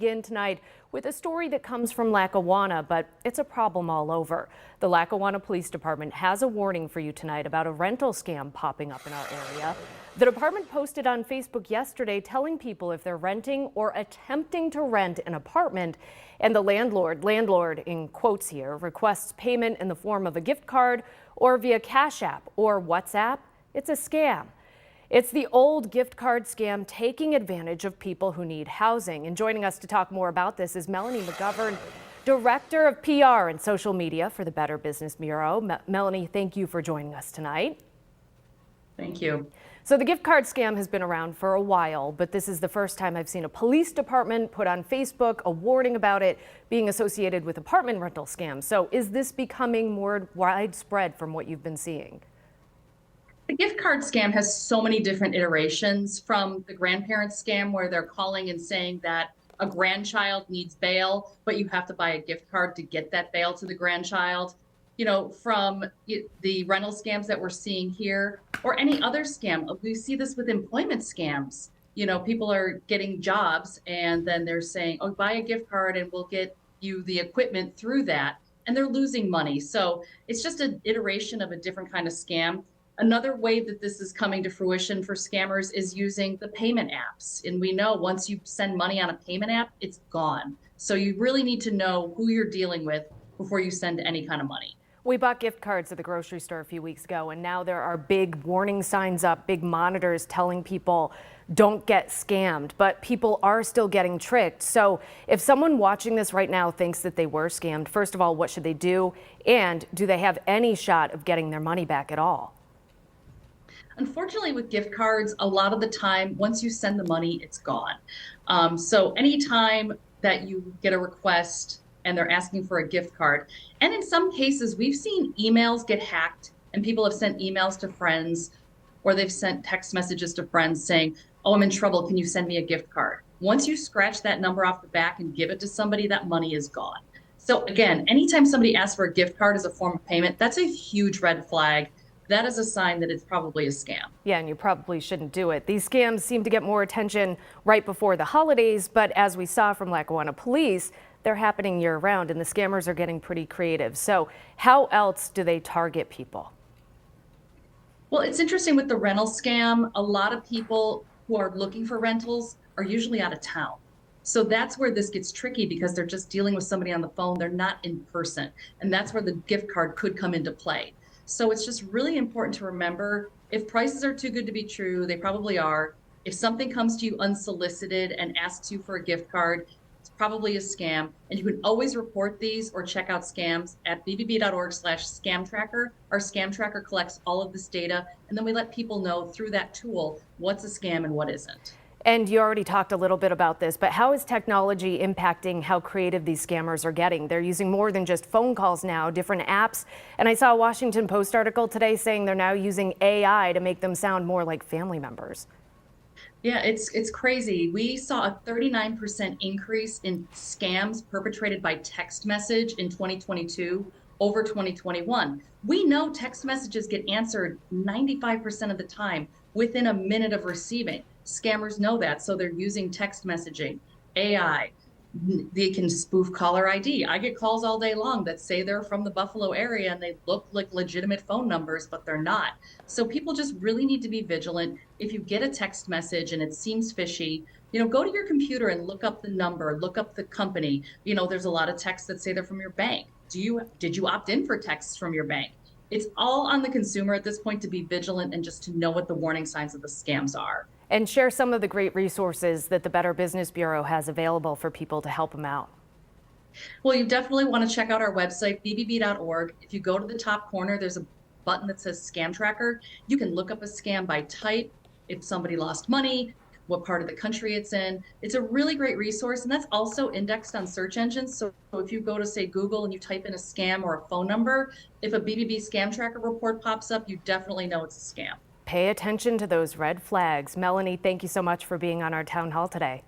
Begin tonight with a story that comes from Lackawanna, but it's a problem all over. The Lackawanna Police Department has a warning for you tonight about a rental scam popping up in our area. The department posted on Facebook yesterday telling people if they're renting or attempting to rent an apartment and the landlord in quotes here, requests payment in the form of a gift card or via Cash App or WhatsApp, it's a scam. It's the old gift card scam taking advantage of people who need housing. And joining us to talk more about this is Melanie McGovern, Director of PR and Social Media for the Better Business Bureau. Melanie, thank you for joining us tonight. Thank you. So the gift card scam has been around for a while, but this is the first time I've seen a police department put on Facebook a warning about it being associated with apartment rental scams. So is this becoming more widespread from what you've been seeing? The gift card scam has so many different iterations, from the grandparent scam where they're calling and saying that a grandchild needs bail, but you have to buy a gift card to get that bail to the grandchild. From the rental scams that we're seeing here or any other scam. We see this with employment scams. People are getting jobs and then they're saying, oh, buy a gift card and we'll get you the equipment through that. And they're losing money. So it's just an iteration of a different kind of scam. Another way that this is coming to fruition for scammers is using the payment apps. And we know once you send money on a payment app, it's gone. So you really need to know who you're dealing with before you send any kind of money. We bought gift cards at the grocery store a few weeks ago, and now there are big warning signs up, big monitors telling people don't get scammed, but people are still getting tricked. So if someone watching this right now thinks that they were scammed, first of all, what should they do? And do they have any shot of getting their money back at all? Unfortunately, with gift cards, a lot of the time, once you send the money, it's gone. So anytime that you get a request and they're asking for a gift card, and in some cases, we've seen emails get hacked and people have sent emails to friends or they've sent text messages to friends saying, oh, I'm in trouble. Can you send me a gift card? Once you scratch that number off the back and give it to somebody, that money is gone. So again, anytime somebody asks for a gift card as a form of payment, that's a huge red flag. That is a sign that it's probably a scam. Yeah, and you probably shouldn't do it. These scams seem to get more attention right before the holidays, but as we saw from Lackawanna Police, they're happening year round and the scammers are getting pretty creative. So how else do they target people? Well, it's interesting with the rental scam. A lot of people who are looking for rentals are usually out of town. So that's where this gets tricky because they're just dealing with somebody on the phone. They're not in person. And that's where the gift card could come into play. So it's just really important to remember, if prices are too good to be true, they probably are. If something comes to you unsolicited and asks you for a gift card, it's probably a scam. And you can always report these or check out scams at bbb.org/scam tracker. Our scam tracker collects all of this data, and then we let people know through that tool what's a scam and what isn't. And you already talked a little bit about this, but how is technology impacting how creative these scammers are getting? They're using more than just phone calls now, different apps. And I saw a Washington Post article today saying they're now using AI to make them sound more like family members. Yeah, it's crazy. We saw a 39% increase in scams perpetrated by text message in 2022 over 2021. We know text messages get answered 95% of the time within a minute of receiving. Scammers know that, so they're using text messaging, AI. They can spoof caller ID. I get calls all day long that say they're from the Buffalo area and they look like legitimate phone numbers, but they're not. So people just really need to be vigilant. If you get a text message and it seems fishy, go to your computer and look up the number, look up the company. There's a lot of texts that say they're from your bank. Did you opt in for texts from your bank? It's all on the consumer at this point to be vigilant and just to know what the warning signs of the scams are. And share some of the great resources that the Better Business Bureau has available for people to help them out. Well, you definitely want to check out our website, bbb.org. If you go to the top corner, there's a button that says Scam Tracker. You can look up a scam by type, if somebody lost money, what part of the country it's in. It's a really great resource, and that's also indexed on search engines. So if you go to, say, Google and you type in a scam or a phone number, if a BBB Scam Tracker report pops up, you definitely know it's a scam. Pay attention to those red flags. Melanie, thank you so much for being on our town hall today.